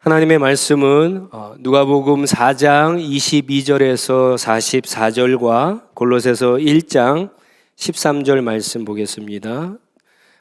하나님의 말씀은 누가복음 4장 22절에서 44절과 골로새서 1장 13절 말씀 보겠습니다.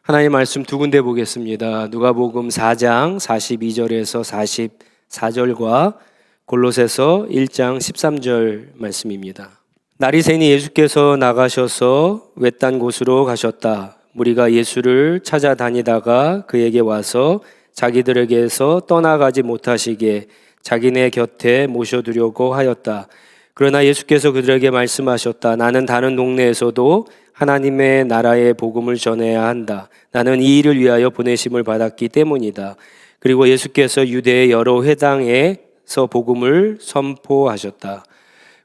하나님의 말씀 두 군데 보겠습니다. 누가복음 4장 42절에서 44절과 골로새서 1장 13절 말씀입니다. 날이 새니 예수께서 나가셔서 외딴 곳으로 가셨다. 무리가 예수를 찾아다니다가 그에게 와서 자기들에게서 떠나가지 못하시게 자기네 곁에 모셔두려고 하였다. 그러나 예수께서 그들에게 말씀하셨다. 나는 다른 동네에서도 하나님의 나라의 복음을 전해야 한다. 나는 이 일을 위하여 보내심을 받았기 때문이다. 그리고 예수께서 유대의 여러 회당에서 복음을 선포하셨다.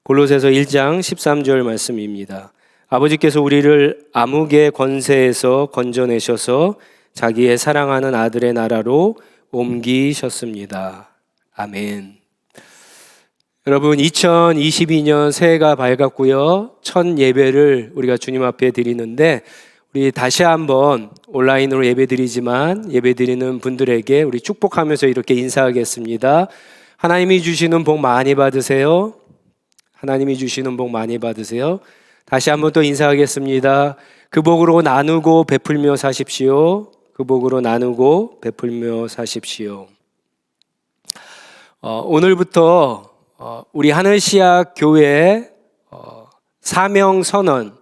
골로새서 1장 13절 말씀입니다. 아버지께서 우리를 암흑의 권세에서 건져내셔서 자기의 사랑하는 아들의 나라로 옮기셨습니다. 아멘. 여러분, 2022년 새해가 밝았고요. 첫 예배를 우리가 주님 앞에 드리는데, 우리 다시 한번 온라인으로 예배 드리지만 예배 드리는 분들에게 우리 축복하면서 이렇게 인사하겠습니다. 하나님이 주시는 복 많이 받으세요. 하나님이 주시는 복 많이 받으세요. 다시 한번 또 인사하겠습니다. 그 복으로 나누고 베풀며 사십시오. 그 복으로 나누고 베풀며 사십시오. 오늘부터 우리 하늘시약 교회 사명 선언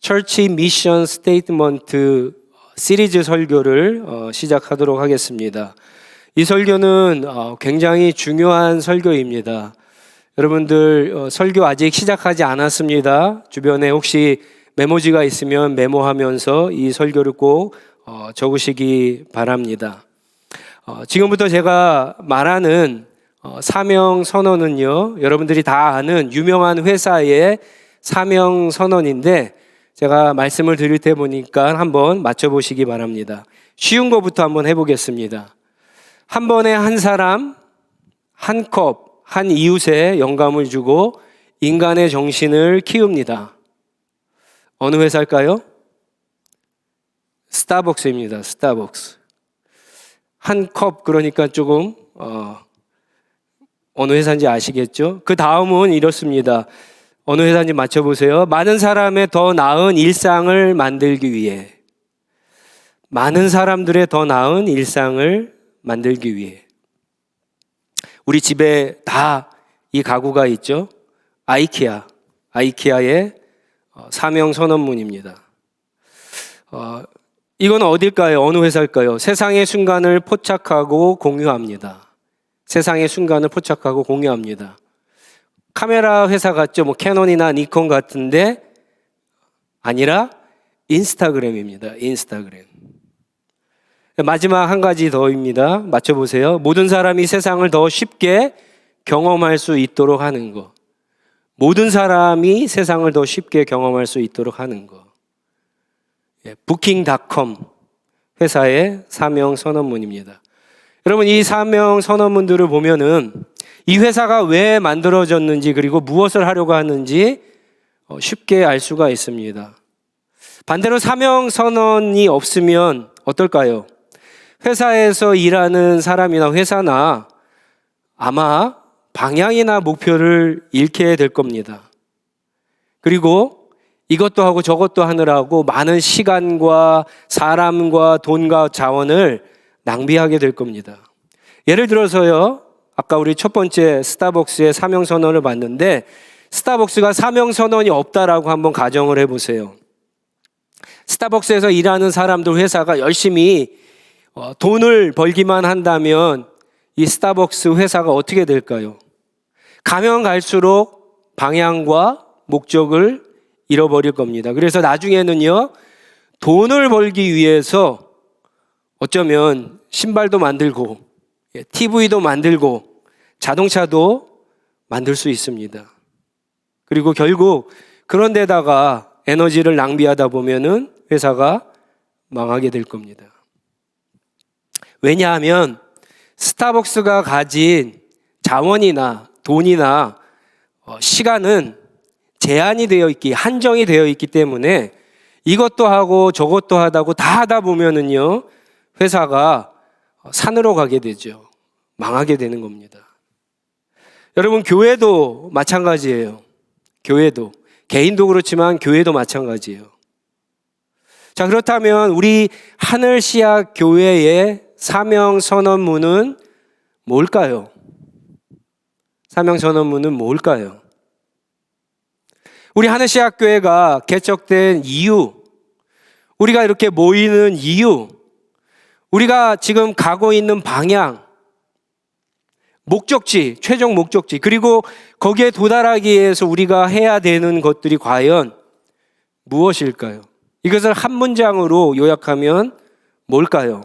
Church Mission Statement 시리즈 설교를 시작하도록 하겠습니다. 이 설교는 굉장히 중요한 설교입니다. 여러분들 설교 아직 시작하지 않았습니다. 주변에 혹시 메모지가 있으면 메모하면서 이 설교를 꼭 적으시기 바랍니다. 지금부터 제가 말하는 사명 선언은요, 여러분들이 다 아는 유명한 회사의 사명 선언인데, 제가 말씀을 드릴 때 보니까 한번 맞춰보시기 바랍니다. 쉬운 것부터 한번 해보겠습니다. 한 번에 한 사람, 한 컵, 한 이웃에 영감을 주고 인간의 정신을 키웁니다. 어느 회사일까요? 스타벅스입니다. 스타벅스. 한 컵, 그러니까 조금 어느 회사인지 아시겠죠? 그 다음은 이렇습니다. 어느 회사인지 맞춰보세요. 많은 사람의 더 나은 일상을 만들기 위해, 많은 사람들의 더 나은 일상을 만들기 위해. 우리 집에 다 이 가구가 있죠? 아이키아의 사명 선언문입니다. 이건 어딜까요? 어느 회사일까요? 세상의 순간을 포착하고 공유합니다. 세상의 순간을 포착하고 공유합니다. 카메라 회사 같죠? 캐논이나 니콘 같은데 아니라 인스타그램입니다. 인스타그램. 마지막 한 가지 더입니다. 맞춰보세요. 모든 사람이 세상을 더 쉽게 경험할 수 있도록 하는 것. 모든 사람이 세상을 더 쉽게 경험할 수 있도록 하는 것. 부킹닷컴 회사의 사명 선언문입니다. 여러분, 이 사명 선언문들을 보면은 이 회사가 왜 만들어졌는지, 그리고 무엇을 하려고 하는지 쉽게 알 수가 있습니다. 반대로 사명 선언이 없으면 어떨까요? 회사에서 일하는 사람이나 회사나 아마 방향이나 목표를 잃게 될 겁니다. 그리고 이것도 하고 저것도 하느라고 많은 시간과 사람과 돈과 자원을 낭비하게 될 겁니다. 예를 들어서요, 아까 우리 첫 번째 스타벅스의 사명선언을 봤는데, 스타벅스가 사명선언이 없다라고 한번 가정을 해보세요. 스타벅스에서 일하는 사람들, 회사가 열심히 돈을 벌기만 한다면 이 스타벅스 회사가 어떻게 될까요? 가면 갈수록 방향과 목적을 잃어버릴 겁니다. 그래서 나중에는요, 돈을 벌기 위해서 어쩌면 신발도 만들고 TV도 만들고 자동차도 만들 수 있습니다. 그리고 결국 그런 데다가 에너지를 낭비하다 보면은 회사가 망하게 될 겁니다. 왜냐하면 스타벅스가 가진 자원이나 돈이나 시간은 제한이 되어 있기, 한정이 되어 있기 때문에 이것도 하고 저것도 하다고 다 하다 보면은요, 회사가 산으로 가게 되죠. 망하게 되는 겁니다. 여러분, 교회도 마찬가지예요. 교회도. 개인도 그렇지만 교회도 마찬가지예요. 자, 그렇다면 우리 하늘씨앗 교회의 사명 선언문은 뭘까요? 사명 선언문은 뭘까요? 우리 하늘씨앗 교회가 개척된 이유, 우리가 이렇게 모이는 이유, 우리가 지금 가고 있는 방향, 목적지, 최종 목적지, 그리고 거기에 도달하기 위해서 우리가 해야 되는 것들이 과연 무엇일까요? 이것을 한 문장으로 요약하면 뭘까요?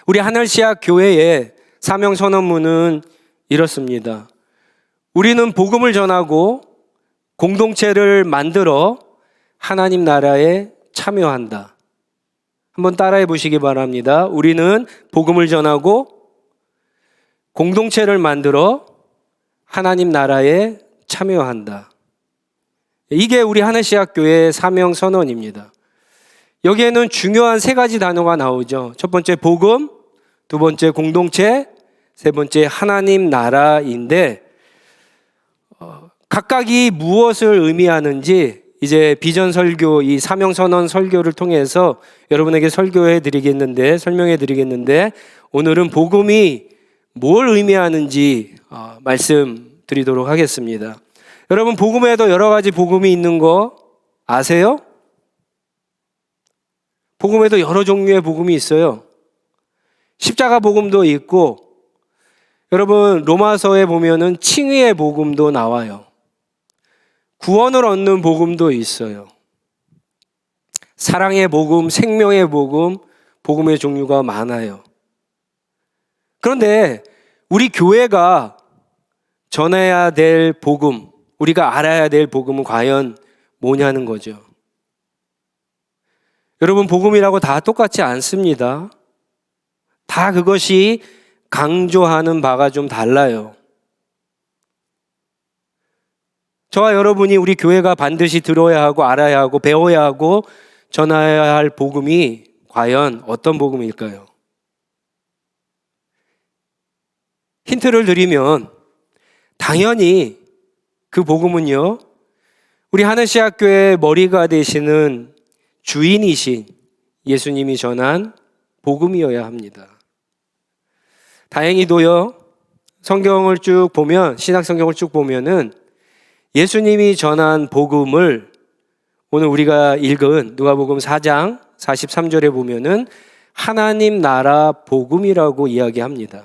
우리 하늘씨앗 교회의 사명 선언문은 이렇습니다. 우리는 복음을 전하고 공동체를 만들어 하나님 나라에 참여한다. 한번 따라해 보시기 바랍니다. 우리는 복음을 전하고 공동체를 만들어 하나님 나라에 참여한다. 이게 우리 하늘씨앗 교회의 사명 선언입니다. 여기에는 중요한 세 가지 단어가 나오죠. 첫 번째 복음, 두 번째 공동체, 세 번째 하나님 나라인데 각각이 무엇을 의미하는지 이제 비전 설교, 이 사명 선언 설교를 통해서 여러분에게 설명해 드리겠는데 오늘은 복음이 뭘 의미하는지 말씀드리도록 하겠습니다. 여러분, 복음에도 여러 가지 복음이 있는 거 아세요? 복음에도 여러 종류의 복음이 있어요. 십자가 복음도 있고, 여러분 로마서에 보면은 칭의의 복음도 나와요. 구원을 얻는 복음도 있어요. 사랑의 복음, 생명의 복음, 복음의 종류가 많아요. 그런데 우리 교회가 전해야 될 복음, 우리가 알아야 될 복음은 과연 뭐냐는 거죠. 여러분, 복음이라고 다 똑같지 않습니다. 다 그것이 강조하는 바가 좀 달라요. 저와 여러분이 우리 교회가 반드시 들어야 하고 알아야 하고 배워야 하고 전해야 할 복음이 과연 어떤 복음일까요? 힌트를 드리면 당연히 그 복음은요, 우리 하늘씨앗 교회의 머리가 되시는 주인이신 예수님이 전한 복음이어야 합니다. 다행히도요, 성경을 쭉 보면, 신약 성경을 쭉 보면은 예수님이 전한 복음을 오늘 우리가 읽은 누가복음 4장 43절에 보면은 하나님 나라 복음이라고 이야기합니다.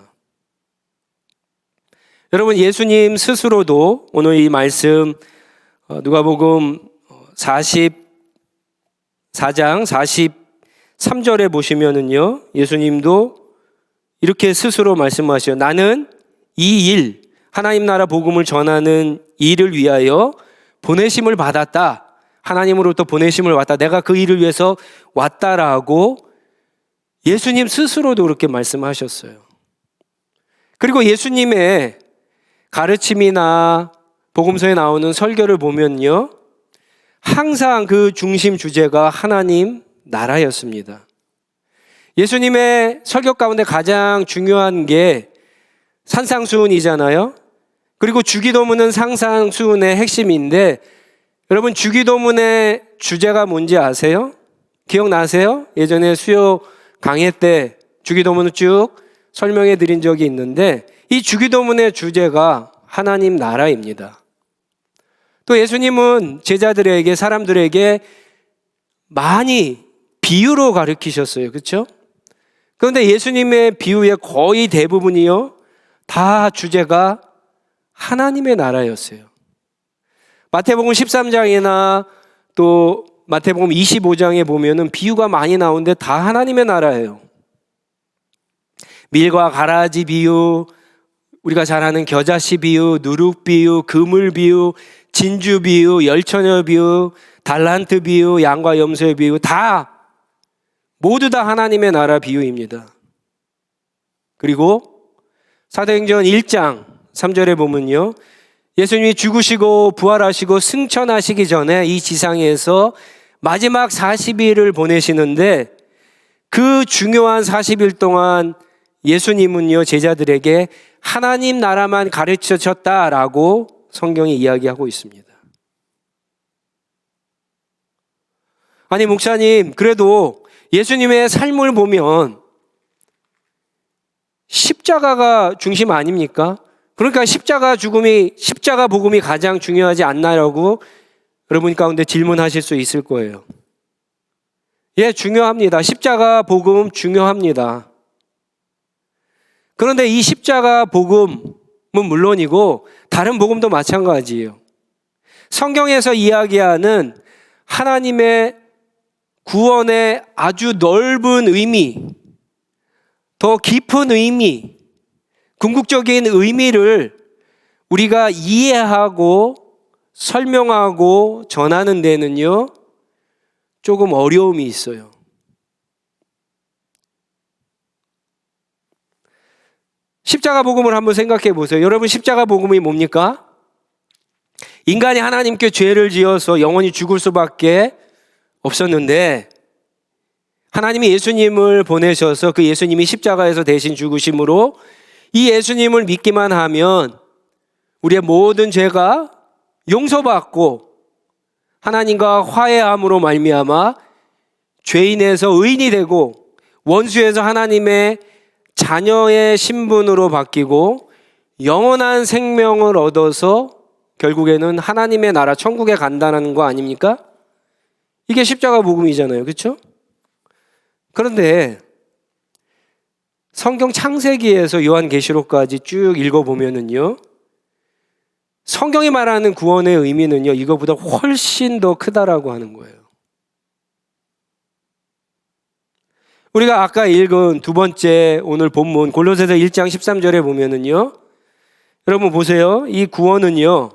여러분, 예수님 스스로도 오늘 이 말씀 누가복음 44장 43절에 보시면은요, 예수님도 이렇게 스스로 말씀하셔요. 나는 이 일, 하나님 나라 복음을 전하는 일을 위하여 보내심을 받았다. 하나님으로부터 보내심을 받았다. 내가 그 일을 위해서 왔다라고 예수님 스스로도 그렇게 말씀하셨어요. 그리고 예수님의 가르침이나 복음서에 나오는 설교를 보면요, 항상 그 중심 주제가 하나님 나라였습니다. 예수님의 설교 가운데 가장 중요한 게 산상수훈이잖아요. 그리고 주기도문은 산상수훈의 핵심인데, 여러분, 주기도문의 주제가 뭔지 아세요? 기억나세요? 예전에 수요 강해 때 주기도문을 쭉 설명해 드린 적이 있는데, 이 주기도문의 주제가 하나님 나라입니다. 또 예수님은 제자들에게, 사람들에게 많이 비유로 가르치셨어요. 그렇죠? 그런데 예수님의 비유의 거의 대부분이요, 다 주제가 하나님의 나라였어요. 마태복음 13장이나 또 마태복음 25장에 보면은 비유가 많이 나오는데 다 하나님의 나라예요. 밀과 가라지 비유, 우리가 잘 아는 겨자씨 비유, 누룩 비유, 그물 비유, 진주 비유, 열처녀 비유, 달란트 비유, 양과 염소의 비유, 모두 다 하나님의 나라 비유입니다. 그리고 사도행전 1장 3절에 보면요, 예수님이 죽으시고 부활하시고 승천하시기 전에 이 지상에서 마지막 40일을 보내시는데, 그 중요한 40일 동안 예수님은요, 제자들에게 하나님 나라만 가르치셨다라고 성경이 이야기하고 있습니다. 아니, 목사님, 그래도 예수님의 삶을 보면 십자가가 중심 아닙니까? 그러니까 십자가 복음이 가장 중요하지 않나라고 여러분 가운데 질문하실 수 있을 거예요. 예, 중요합니다. 십자가 복음 중요합니다. 그런데 이 십자가 복음은 물론이고 다른 복음도 마찬가지예요. 성경에서 이야기하는 하나님의 구원의 아주 넓은 의미, 더 깊은 의미, 궁극적인 의미를 우리가 이해하고 설명하고 전하는 데는요, 조금 어려움이 있어요. 십자가 복음을 한번 생각해 보세요. 여러분, 십자가 복음이 뭡니까? 인간이 하나님께 죄를 지어서 영원히 죽을 수밖에 없었는데 하나님이 예수님을 보내셔서 그 예수님이 십자가에서 대신 죽으심으로 이 예수님을 믿기만 하면 우리의 모든 죄가 용서받고 하나님과 화해함으로 말미암아 죄인에서 의인이 되고 원수에서 하나님의 자녀의 신분으로 바뀌고 영원한 생명을 얻어서 결국에는 하나님의 나라 천국에 간다는 거 아닙니까? 이게 십자가 복음이잖아요. 그렇죠? 그런데 성경 창세기에서 요한계시록까지 쭉 읽어보면은요, 성경이 말하는 구원의 의미는요, 이거보다 훨씬 더 크다라고 하는 거예요. 우리가 아까 읽은 두 번째 오늘 본문 골로새서 1장 13절에 보면은요, 여러분 보세요. 이 구원은요,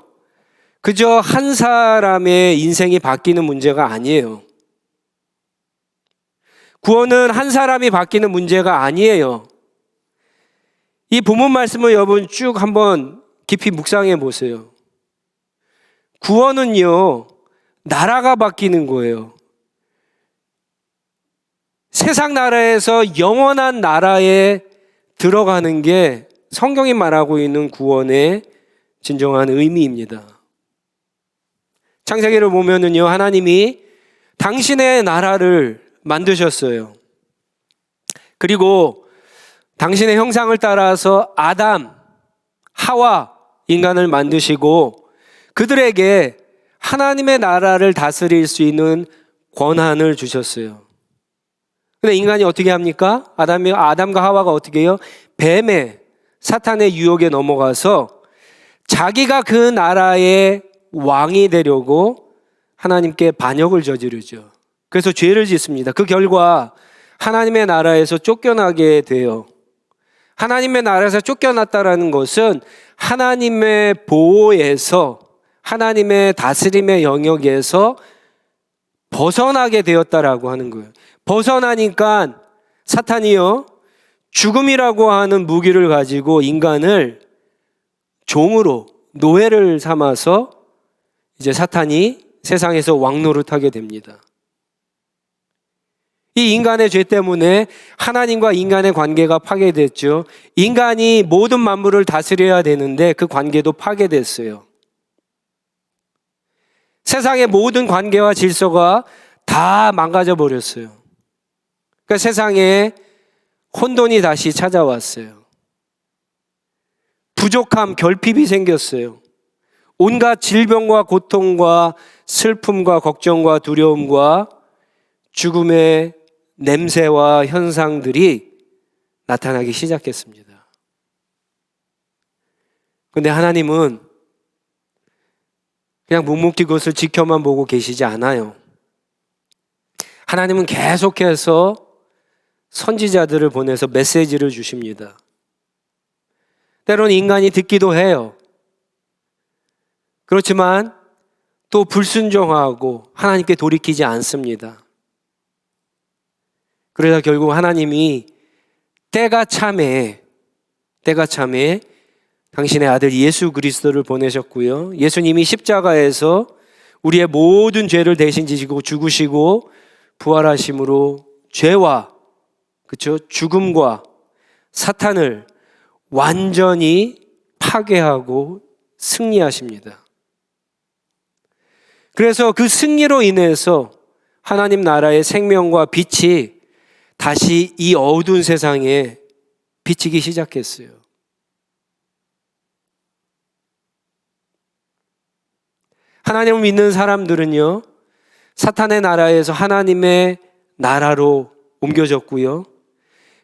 그저 한 사람의 인생이 바뀌는 문제가 아니에요. 구원은 한 사람이 바뀌는 문제가 아니에요. 이 본문 말씀을 여러분 쭉 한번 깊이 묵상해 보세요. 구원은요, 나라가 바뀌는 거예요. 세상 나라에서 영원한 나라에 들어가는 게 성경이 말하고 있는 구원의 진정한 의미입니다. 창세기를 보면은요, 하나님이 당신의 나라를 만드셨어요. 그리고 당신의 형상을 따라서 아담, 하와 인간을 만드시고 그들에게 하나님의 나라를 다스릴 수 있는 권한을 주셨어요. 근데 인간이 어떻게 합니까? 아담과 하와가 어떻게 해요? 뱀의 사탄의 유혹에 넘어가서 자기가 그 나라의 왕이 되려고 하나님께 반역을 저지르죠. 그래서 죄를 짓습니다. 그 결과 하나님의 나라에서 쫓겨나게 돼요. 하나님의 나라에서 쫓겨났다라는 것은 하나님의 보호에서 하나님의 다스림의 영역에서 벗어나게 되었다라고 하는 거예요. 벗어나니까 사탄이요, 죽음이라고 하는 무기를 가지고 인간을 종으로 노예를 삼아서 이제 사탄이 세상에서 왕노릇하게 됩니다. 이 인간의 죄 때문에 하나님과 인간의 관계가 파괴됐죠. 인간이 모든 만물을 다스려야 되는데 그 관계도 파괴됐어요. 세상의 모든 관계와 질서가 다 망가져 버렸어요. 그러니까 세상에 혼돈이 다시 찾아왔어요. 부족함, 결핍이 생겼어요. 온갖 질병과 고통과 슬픔과 걱정과 두려움과 죽음의 냄새와 현상들이 나타나기 시작했습니다. 그런데 하나님은 그냥 묵묵히 그것을 지켜만 보고 계시지 않아요. 하나님은 계속해서 선지자들을 보내서 메시지를 주십니다. 때로는 인간이 듣기도 해요. 그렇지만 또 불순종하고 하나님께 돌이키지 않습니다. 그래서 결국 하나님이 때가 참에 당신의 아들 예수 그리스도를 보내셨고요. 예수님이 십자가에서 우리의 모든 죄를 대신 지시고 죽으시고 부활하심으로 죄와, 그렇죠? 죽음과 사탄을 완전히 파괴하고 승리하십니다. 그래서 그 승리로 인해서 하나님 나라의 생명과 빛이 다시 이 어두운 세상에 비치기 시작했어요. 하나님을 믿는 사람들은요, 사탄의 나라에서 하나님의 나라로 옮겨졌고요,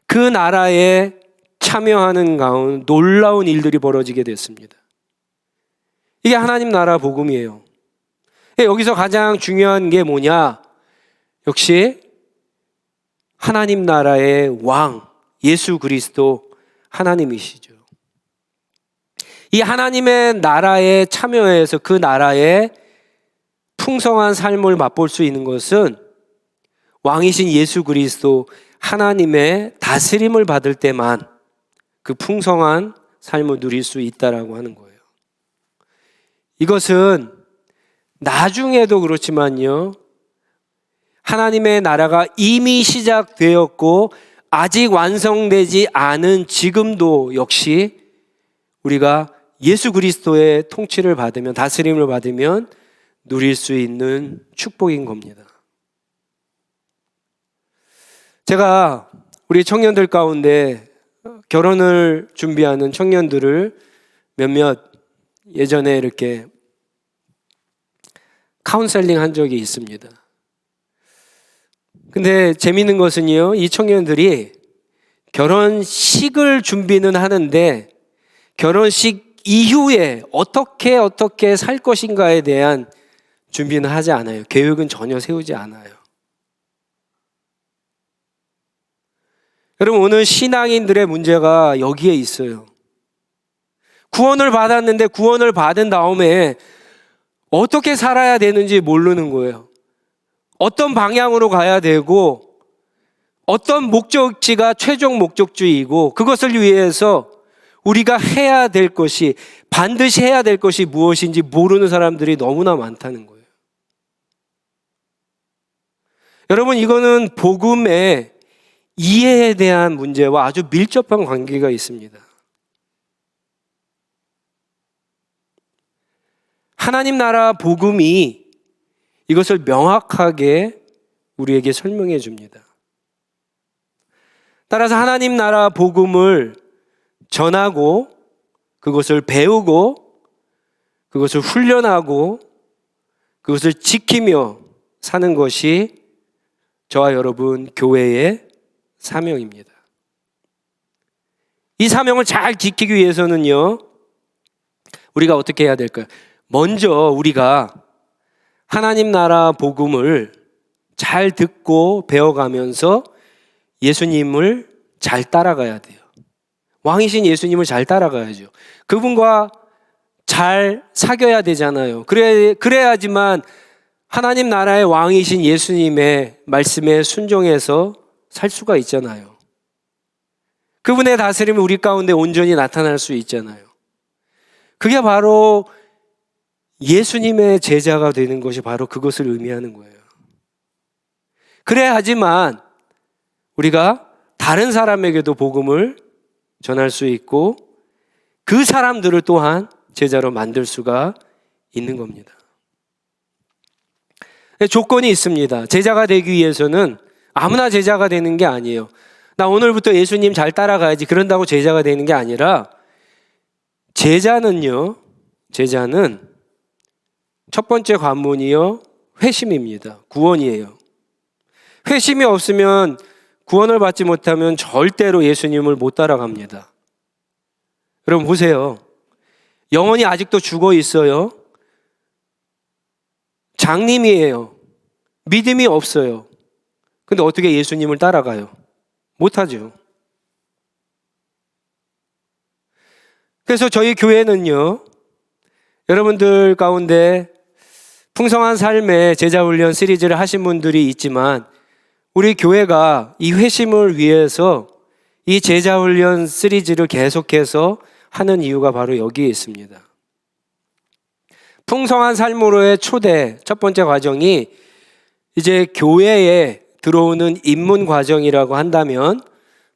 그 나라에 참여하는 가운데 놀라운 일들이 벌어지게 됐습니다. 이게 하나님 나라 복음이에요. 여기서 가장 중요한 게 뭐냐? 역시 하나님 나라의 왕 예수 그리스도 하나님이시죠. 이 하나님의 나라에 참여해서 그 나라의 풍성한 삶을 맛볼 수 있는 것은 왕이신 예수 그리스도 하나님의 다스림을 받을 때만 그 풍성한 삶을 누릴 수 있다라고 하는 거예요. 이것은 나중에도 그렇지만요, 하나님의 나라가 이미 시작되었고 아직 완성되지 않은 지금도 역시 우리가 예수 그리스도의 통치를 받으면, 다스림을 받으면 누릴 수 있는 축복인 겁니다. 제가 우리 청년들 가운데 결혼을 준비하는 청년들을 몇몇 예전에 이렇게 카운셀링 한 적이 있습니다. 근데 재미있는 것은요, 이 청년들이 결혼식을 준비는 하는데 결혼식 이후에 어떻게 살 것인가에 대한 준비는 하지 않아요. 계획은 전혀 세우지 않아요. 여러분, 오늘 신앙인들의 문제가 여기에 있어요. 구원을 받았는데 구원을 받은 다음에 어떻게 살아야 되는지 모르는 거예요. 어떤 방향으로 가야 되고 어떤 목적지가 최종 목적지이고 그것을 위해서 우리가 해야 될 것이, 반드시 해야 될 것이 무엇인지 모르는 사람들이 너무나 많다는 거예요. 여러분, 이거는 복음의 이해에 대한 문제와 아주 밀접한 관계가 있습니다. 하나님 나라 복음이 이것을 명확하게 우리에게 설명해 줍니다. 따라서 하나님 나라 복음을 전하고 그것을 배우고 그것을 훈련하고 그것을 지키며 사는 것이 저와 여러분 교회의 사명입니다. 이 사명을 잘 지키기 위해서는요, 우리가 어떻게 해야 될까요? 먼저 우리가 하나님 나라 복음을 잘 듣고 배워가면서 예수님을 잘 따라가야 돼요. 왕이신 예수님을 잘 따라가야죠. 그분과 잘 사귀어야 되잖아요. 그래야지만 하나님 나라의 왕이신 예수님의 말씀에 순종해서 살 수가 있잖아요. 그분의 다스림이 우리 가운데 온전히 나타날 수 있잖아요. 그게 바로 예수님의 제자가 되는 것이 바로 그것을 의미하는 거예요. 그래야지만 우리가 다른 사람에게도 복음을 전할 수 있고 그 사람들을 또한 제자로 만들 수가 있는 겁니다. 조건이 있습니다. 제자가 되기 위해서는 아무나 제자가 되는 게 아니에요. 나 오늘부터 예수님 잘 따라가야지 그런다고 제자가 되는 게 아니라, 제자는 첫 번째 관문이요, 회심입니다. 구원이에요. 회심이 없으면, 구원을 받지 못하면 절대로 예수님을 못 따라갑니다. 여러분 보세요. 영혼이 아직도 죽어 있어요. 장님이에요. 믿음이 없어요. 근데 어떻게 예수님을 따라가요? 못하죠. 그래서 저희 교회는요, 여러분들 가운데 풍성한 삶의 제자훈련 시리즈를 하신 분들이 있지만, 우리 교회가 이 회심을 위해서 이 제자훈련 시리즈를 계속해서 하는 이유가 바로 여기에 있습니다. 풍성한 삶으로의 초대 첫 번째 과정이 이제 교회에 들어오는 입문 과정이라고 한다면,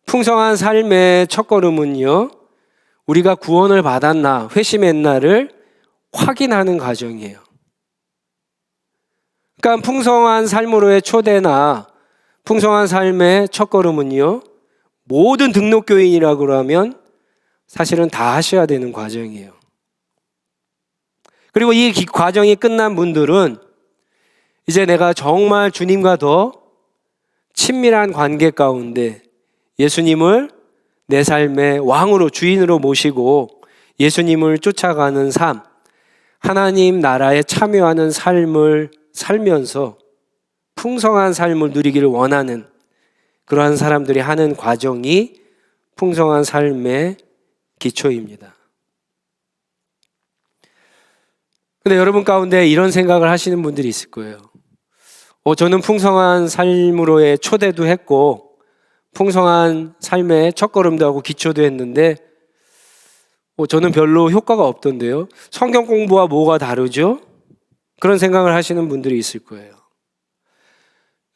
풍성한 삶의 첫걸음은요, 우리가 구원을 받았나, 회심했나를 확인하는 과정이에요. 그러니까 풍성한 삶으로의 초대나 풍성한 삶의 첫걸음은요, 모든 등록교인이라고 그러면 사실은 다 하셔야 되는 과정이에요. 그리고 이 과정이 끝난 분들은 이제 내가 정말 주님과 더 친밀한 관계 가운데 예수님을 내 삶의 왕으로, 주인으로 모시고 예수님을 쫓아가는 삶, 하나님 나라에 참여하는 삶을 살면서 풍성한 삶을 누리기를 원하는 그러한 사람들이 하는 과정이 풍성한 삶의 기초입니다. 근데 여러분 가운데 이런 생각을 하시는 분들이 있을 거예요. 저는 풍성한 삶으로의 초대도 했고 풍성한 삶의 첫걸음도 하고 기초도 했는데 저는 별로 효과가 없던데요. 성경 공부와 뭐가 다르죠? 그런 생각을 하시는 분들이 있을 거예요.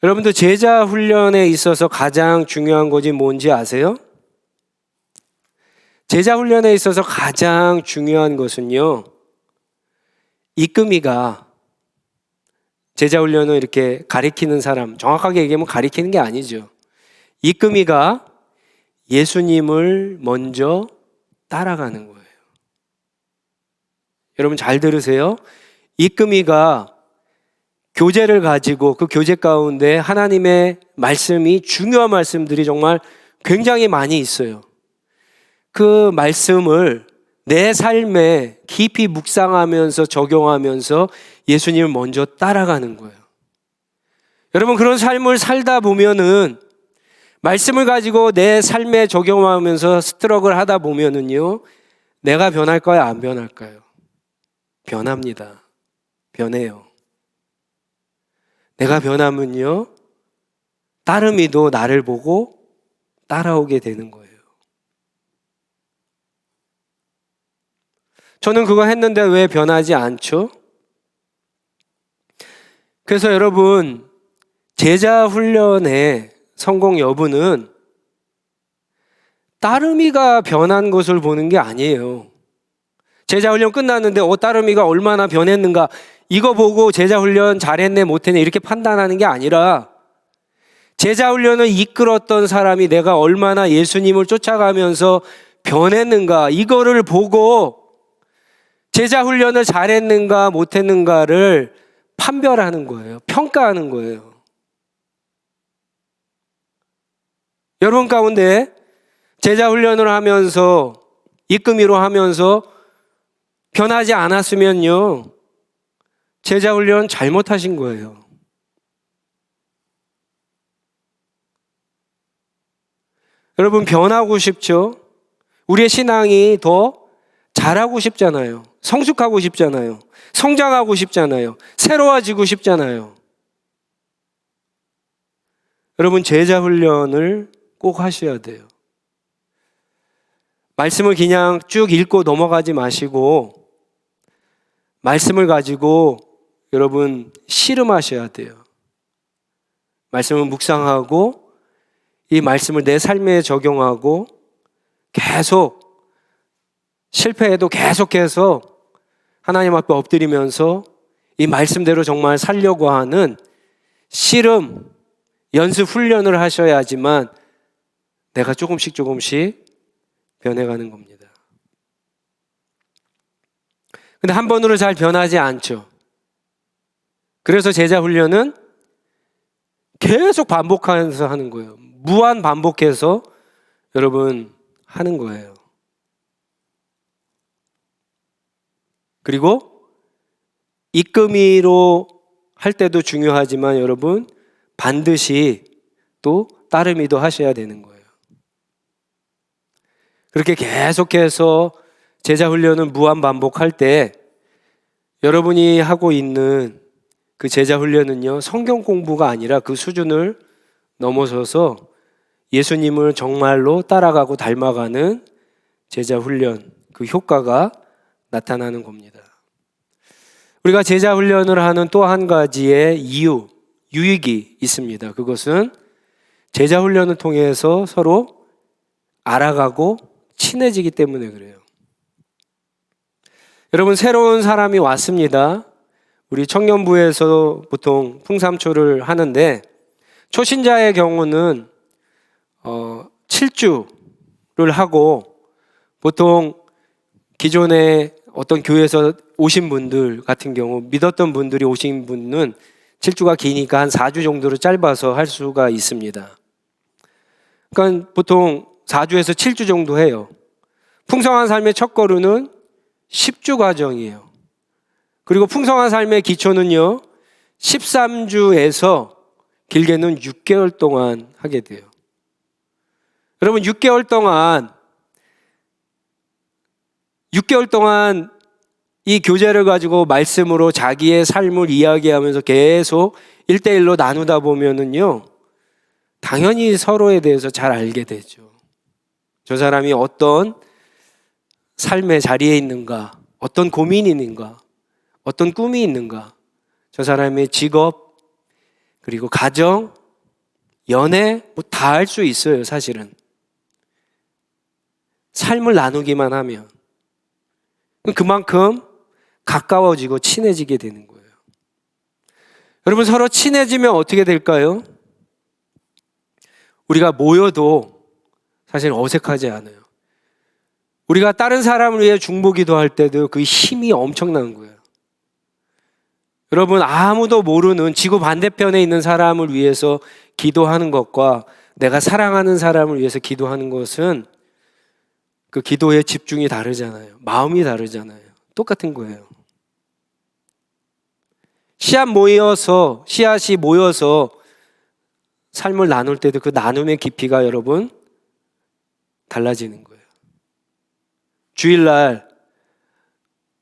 여러분들 제자 훈련에 있어서 가장 중요한 것이 뭔지 아세요? 제자 훈련에 있어서 가장 중요한 것은요, 이끔이가, 제자 훈련을 이렇게 가리키는 사람, 정확하게 얘기하면 가리키는 게 아니죠. 이끔이가 예수님을 먼저 따라가는 거예요. 여러분 잘 들으세요. 이끔이가 교재를 가지고 그 교재 가운데 하나님의 말씀이, 중요한 말씀들이 정말 굉장히 많이 있어요. 그 말씀을 내 삶에 깊이 묵상하면서 적용하면서 예수님을 먼저 따라가는 거예요. 여러분 그런 삶을 살다 보면은, 말씀을 가지고 내 삶에 적용하면서 스트럭을 하다 보면은요, 내가 변할까요? 안 변할까요? 변합니다. 변해요. 내가 변하면요, 따름이도 나를 보고 따라오게 되는 거예요. 저는 그거 했는데 왜 변하지 않죠? 그래서 여러분, 제자 훈련의 성공 여부는 따름이가 변한 것을 보는 게 아니에요. 제자 훈련 끝났는데 따름이가 얼마나 변했는가, 이거 보고 제자 훈련 잘했네 못했네 이렇게 판단하는 게 아니라, 제자 훈련을 이끌었던 사람이 내가 얼마나 예수님을 쫓아가면서 변했는가, 이거를 보고 제자 훈련을 잘했는가 못했는가를 판별하는 거예요. 평가하는 거예요. 여러분 가운데 제자 훈련을 하면서, 이끔이로 하면서 변하지 않았으면요, 제자 훈련 잘못하신 거예요. 여러분 변하고 싶죠? 우리의 신앙이 더 잘하고 싶잖아요. 성숙하고 싶잖아요. 성장하고 싶잖아요. 새로워지고 싶잖아요. 여러분 제자 훈련을 꼭 하셔야 돼요. 말씀을 그냥 쭉 읽고 넘어가지 마시고 말씀을 가지고 여러분 씨름하셔야 돼요. 말씀을 묵상하고 이 말씀을 내 삶에 적용하고 계속, 실패해도 계속해서 하나님 앞에 엎드리면서 이 말씀대로 정말 살려고 하는 씨름, 연습 훈련을 하셔야지만 내가 조금씩 변해가는 겁니다. 근데 한 번으로 잘 변하지 않죠. 그래서 제자 훈련은 계속 반복하면서 하는 거예요. 무한 반복해서 여러분 하는 거예요. 그리고 이끔이로 할 때도 중요하지만 여러분 반드시 또 따름이도 하셔야 되는 거예요. 그렇게 계속해서 제자 훈련을 무한 반복할 때 여러분이 하고 있는 그 제자 훈련은요, 성경 공부가 아니라 그 수준을 넘어서서 예수님을 정말로 따라가고 닮아가는 제자 훈련, 그 효과가 나타나는 겁니다. 우리가 제자 훈련을 하는 또 한 가지의 유익이 있습니다. 그것은 제자 훈련을 통해서 서로 알아가고 친해지기 때문에 그래요. 여러분, 새로운 사람이 왔습니다. 우리 청년부에서 보통 풍삼초를 하는데 초신자의 경우는 7주를 하고, 보통 기존에 어떤 교회에서 오신 분들 같은 경우, 믿었던 분들이 오신 분은 7주가 기니까 한 4주 정도로 짧아서 할 수가 있습니다. 그러니까 보통 4주에서 7주 정도 해요. 풍성한 삶의 첫걸음은 10주 과정이에요. 그리고 풍성한 삶의 기초는요, 13주에서 길게는 6개월 동안 하게 돼요. 여러분, 6개월 동안 이 교제를 가지고 말씀으로 자기의 삶을 이야기하면서 계속 1대1로 나누다 보면은요, 당연히 서로에 대해서 잘 알게 되죠. 저 사람이 어떤 삶의 자리에 있는가, 어떤 고민이 있는가, 어떤 꿈이 있는가, 저 사람의 직업, 그리고 가정, 연애, 뭐 다 알 수 있어요, 사실은. 삶을 나누기만 하면. 그만큼 가까워지고 친해지게 되는 거예요. 여러분, 서로 친해지면 어떻게 될까요? 우리가 모여도 사실 어색하지 않아요. 우리가 다른 사람을 위해 중보기도 할 때도 그 힘이 엄청난 거예요. 여러분, 아무도 모르는 지구 반대편에 있는 사람을 위해서 기도하는 것과 내가 사랑하는 사람을 위해서 기도하는 것은 그 기도의 집중이 다르잖아요. 마음이 다르잖아요. 똑같은 거예요. 씨앗이 모여서 삶을 나눌 때도 그 나눔의 깊이가 여러분 달라지는 거예요. 주일날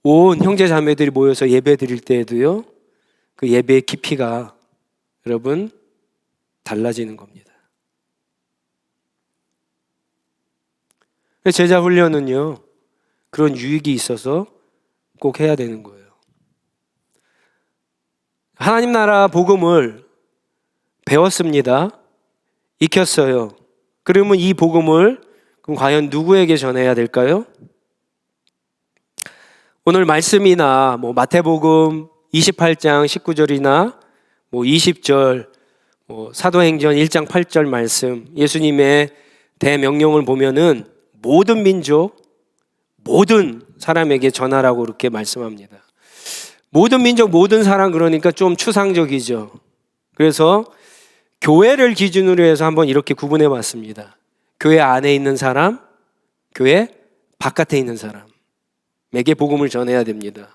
온 형제 자매들이 모여서 예배 드릴 때에도요, 그 예배의 깊이가 여러분 달라지는 겁니다. 제자 훈련은요, 그런 유익이 있어서 꼭 해야 되는 거예요. 하나님 나라 복음을 배웠습니다. 익혔어요. 그러면 이 복음을 그럼 과연 누구에게 전해야 될까요? 오늘 말씀이나 마태복음 28장 19절이나 20절, 사도행전 1장 8절 말씀, 예수님의 대명령을 보면은 모든 민족, 모든 사람에게 전하라고 이렇게 말씀합니다. 모든 민족, 모든 사람, 그러니까 좀 추상적이죠. 그래서 교회를 기준으로 해서 한번 이렇게 구분해 봤습니다. 교회 안에 있는 사람, 교회 바깥에 있는 사람에게 복음을 전해야 됩니다.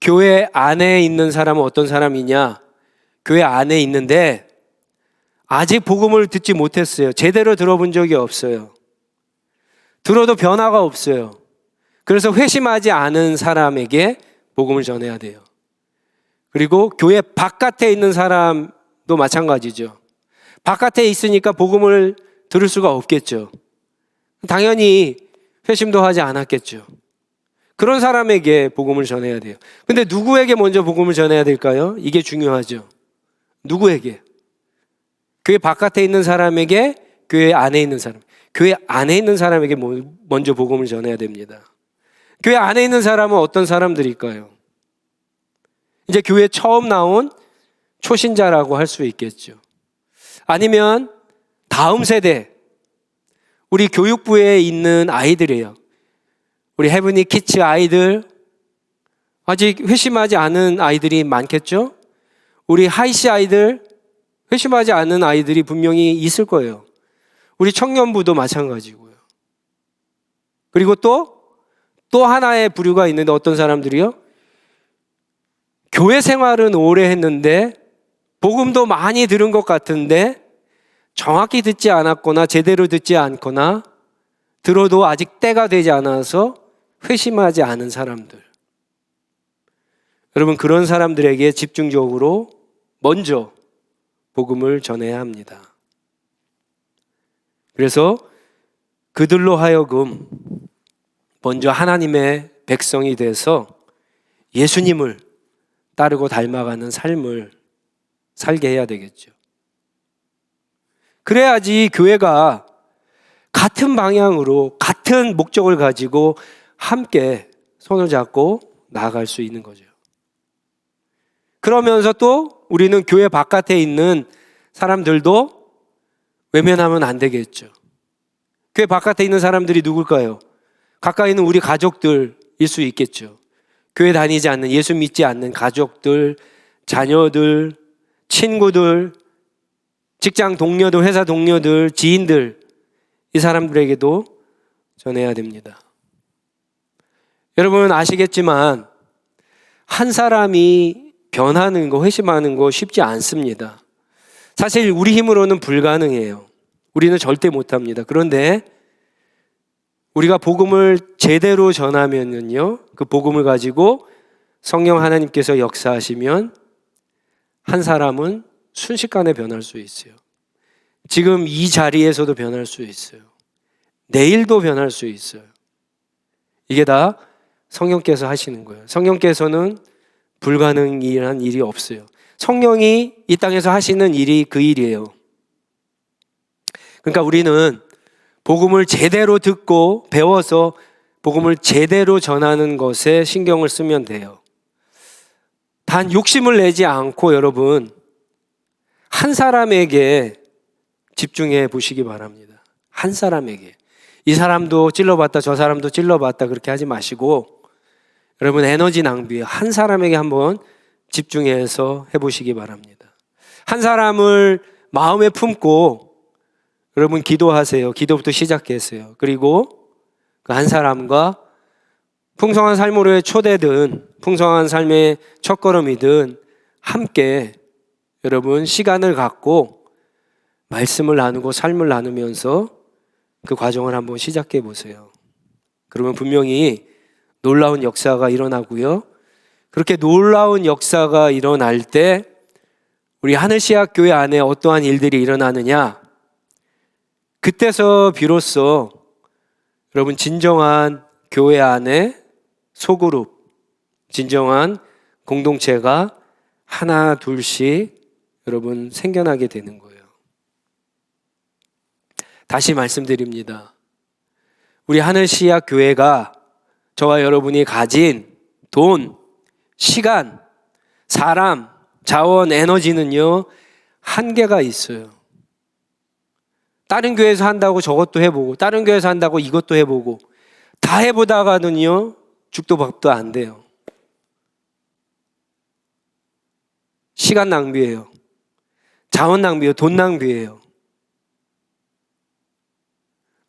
교회 안에 있는 사람은 어떤 사람이냐? 교회 안에 있는데 아직 복음을 듣지 못했어요. 제대로 들어본 적이 없어요. 들어도 변화가 없어요. 그래서 회심하지 않은 사람에게 복음을 전해야 돼요. 그리고 교회 바깥에 있는 사람도 마찬가지죠. 바깥에 있으니까 복음을 들을 수가 없겠죠. 당연히 회심도 하지 않았겠죠. 그런 사람에게 복음을 전해야 돼요. 근데 누구에게 먼저 복음을 전해야 될까요? 이게 중요하죠. 누구에게? 교회 바깥에 있는 사람에게, 교회 안에 있는 사람. 교회 안에 있는 사람에게 먼저 복음을 전해야 됩니다. 교회 안에 있는 사람은 어떤 사람들일까요? 이제 교회 처음 나온 초신자라고 할 수 있겠죠. 아니면 다음 세대, 우리 교육부에 있는 아이들이에요. 우리 헤브니 키츠 아이들, 아직 회심하지 않은 아이들이 많겠죠? 우리 하이시 아이들, 회심하지 않은 아이들이 분명히 있을 거예요. 우리 청년부도 마찬가지고요. 그리고 또 하나의 부류가 있는데 어떤 사람들이요? 교회 생활은 오래 했는데 복음도 많이 들은 것 같은데 정확히 듣지 않았거나 제대로 듣지 않거나 들어도 아직 때가 되지 않아서 회심하지 않은 사람들. 여러분, 그런 사람들에게 집중적으로 먼저 복음을 전해야 합니다. 그래서 그들로 하여금 먼저 하나님의 백성이 돼서 예수님을 따르고 닮아가는 삶을 살게 해야 되겠죠. 그래야지 교회가 같은 방향으로 같은 목적을 가지고 함께 손을 잡고 나아갈 수 있는 거죠. 그러면서 또 우리는 교회 바깥에 있는 사람들도 외면하면 안 되겠죠. 교회 바깥에 있는 사람들이 누굴까요? 가까이 있는 우리 가족들일 수 있겠죠. 교회 다니지 않는, 예수 믿지 않는 가족들, 자녀들, 친구들, 직장 동료들, 회사 동료들, 지인들, 이 사람들에게도 전해야 됩니다. 여러분 아시겠지만 한 사람이 변하는 거, 회심하는 거 쉽지 않습니다. 사실 우리 힘으로는 불가능해요. 우리는 절대 못합니다. 그런데 우리가 복음을 제대로 전하면요, 그 복음을 가지고 성령 하나님께서 역사하시면 한 사람은 순식간에 변할 수 있어요. 지금 이 자리에서도 변할 수 있어요. 내일도 변할 수 있어요. 이게 다 성령께서 하시는 거예요. 성령께서는 불가능이란 일이 없어요. 성령이 이 땅에서 하시는 일이 그 일이에요. 그러니까 우리는 복음을 제대로 듣고 배워서 복음을 제대로 전하는 것에 신경을 쓰면 돼요. 단 욕심을 내지 않고 여러분 한 사람에게 집중해 보시기 바랍니다. 한 사람에게. 이 사람도 찔러봤다 저 사람도 찔러봤다 그렇게 하지 마시고 여러분 에너지 낭비에 한 사람에게 한번 집중해서 해보시기 바랍니다. 한 사람을 마음에 품고 여러분 기도하세요. 기도부터 시작했어요. 그리고 그 한 사람과 풍성한 삶으로의 초대든 풍성한 삶의 첫걸음이든 함께 여러분 시간을 갖고 말씀을 나누고 삶을 나누면서 그 과정을 한번 시작해 보세요. 그러면 분명히 놀라운 역사가 일어나고요. 그렇게 놀라운 역사가 일어날 때 우리 하늘시학교회 안에 어떠한 일들이 일어나느냐? 그때서 비로소 여러분 진정한 교회 안에 소그룹, 진정한 공동체가 하나 둘씩 여러분 생겨나게 되는 거예요. 다시 말씀드립니다. 우리 하늘시학교회가 저와 여러분이 가진 돈, 시간, 사람, 자원, 에너지는요 한계가 있어요. 다른 교회에서 한다고 저것도 해보고 다른 교회에서 한다고 이것도 해보고 다 해보다가는요 죽도 밥도 안 돼요. 시간 낭비예요. 자원 낭비예요. 돈 낭비예요.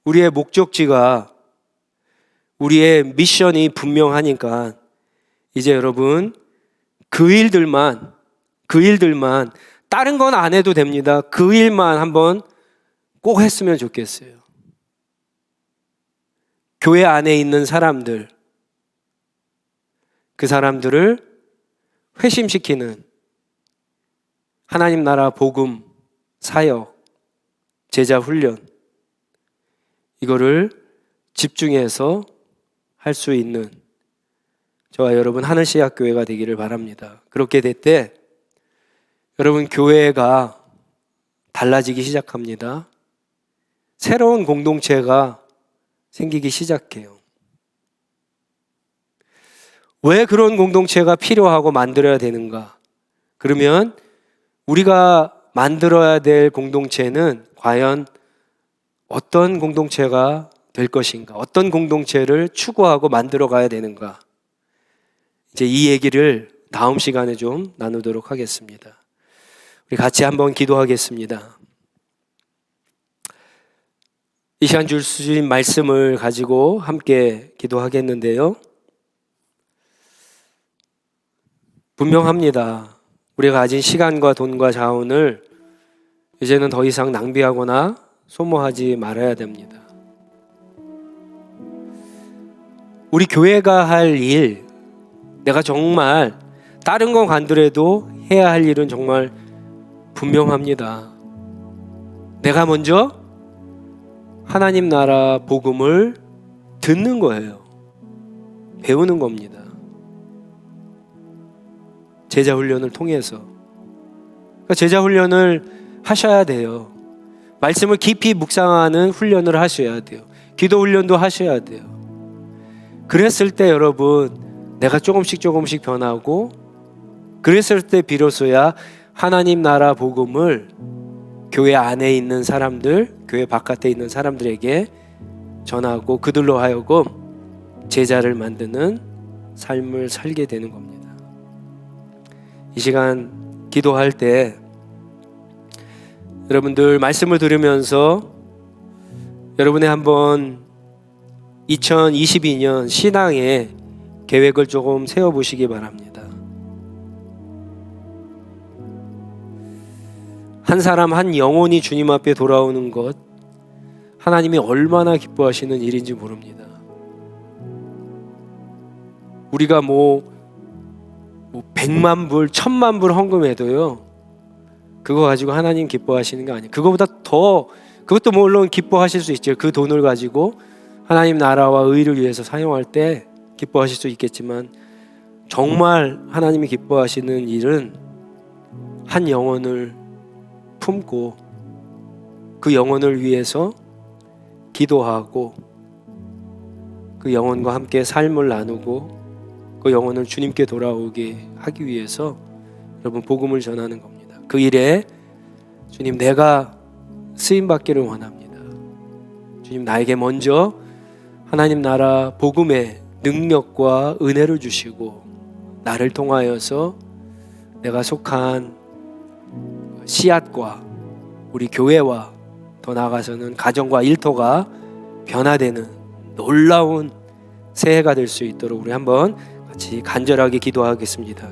우리의 목적지가 우리의 미션이 분명하니까 이제 여러분 그 일들만 다른 건 안 해도 됩니다. 그 일만 한번 꼭 했으면 좋겠어요. 교회 안에 있는 사람들, 그 사람들을 회심시키는 하나님 나라 복음, 사역, 제자 훈련, 이거를 집중해서 할 수 있는 저와 여러분 하늘시학교회가 되기를 바랍니다. 그렇게 될 때 여러분 교회가 달라지기 시작합니다. 새로운 공동체가 생기기 시작해요. 왜 그런 공동체가 필요하고 만들어야 되는가? 그러면 우리가 만들어야 될 공동체는 과연 어떤 공동체가 될 것인가? 어떤 공동체를 추구하고 만들어 가야 되는가? 이제 이 얘기를 다음 시간에 좀 나누도록 하겠습니다. 우리 같이 한번 기도하겠습니다. 이 시간 주신 말씀을 가지고 함께 기도하겠는데요. 분명합니다. 우리가 가진 시간과 돈과 자원을 이제는 더 이상 낭비하거나 소모하지 말아야 됩니다. 우리 교회가 할 일, 내가 정말 다른 건 간더라도 해야 할 일은 정말 분명합니다. 내가 먼저 하나님 나라 복음을 듣는 거예요. 배우는 겁니다. 제자 훈련을 통해서. 그러니까 제자 훈련을 하셔야 돼요. 말씀을 깊이 묵상하는 훈련을 하셔야 돼요. 기도 훈련도 하셔야 돼요. 그랬을 때 여러분, 내가 조금씩 변하고, 그랬을 때 비로소야 하나님 나라 복음을 교회 안에 있는 사람들, 교회 바깥에 있는 사람들에게 전하고 그들로 하여금 제자를 만드는 삶을 살게 되는 겁니다. 이 시간 기도할 때 여러분들 말씀을 들으면서 여러분의 한번 2022년 신앙의 계획을 조금 세워보시기 바랍니다. 한 사람 한 영혼이 주님 앞에 돌아오는 것, 하나님이 얼마나 기뻐하시는 일인지 모릅니다. 우리가 100만 불, 1000만 불 헌금해도요, 그거 가지고 하나님 기뻐하시는 게 아니에요. 그거보다 더, 그것도 물론 기뻐하실 수 있죠. 그 돈을 가지고 하나님 나라와 의를 위해서 사용할 때 기뻐하실 수 있겠지만, 정말 하나님이 기뻐하시는 일은 한 영혼을 품고 그 영혼을 위해서 기도하고 그 영혼과 함께 삶을 나누고 그 영혼을 주님께 돌아오게 하기 위해서 여러분 복음을 전하는 겁니다. 그 일에 주님, 내가 쓰임 받기를 원합니다. 주님, 나에게 먼저 하나님 나라 복음의 능력과 은혜를 주시고 나를 통하여서 내가 속한 씨앗과 우리 교회와 더 나아가서는 가정과 일터가 변화되는 놀라운 새해가 될 수 있도록 우리 한번 같이 간절하게 기도하겠습니다.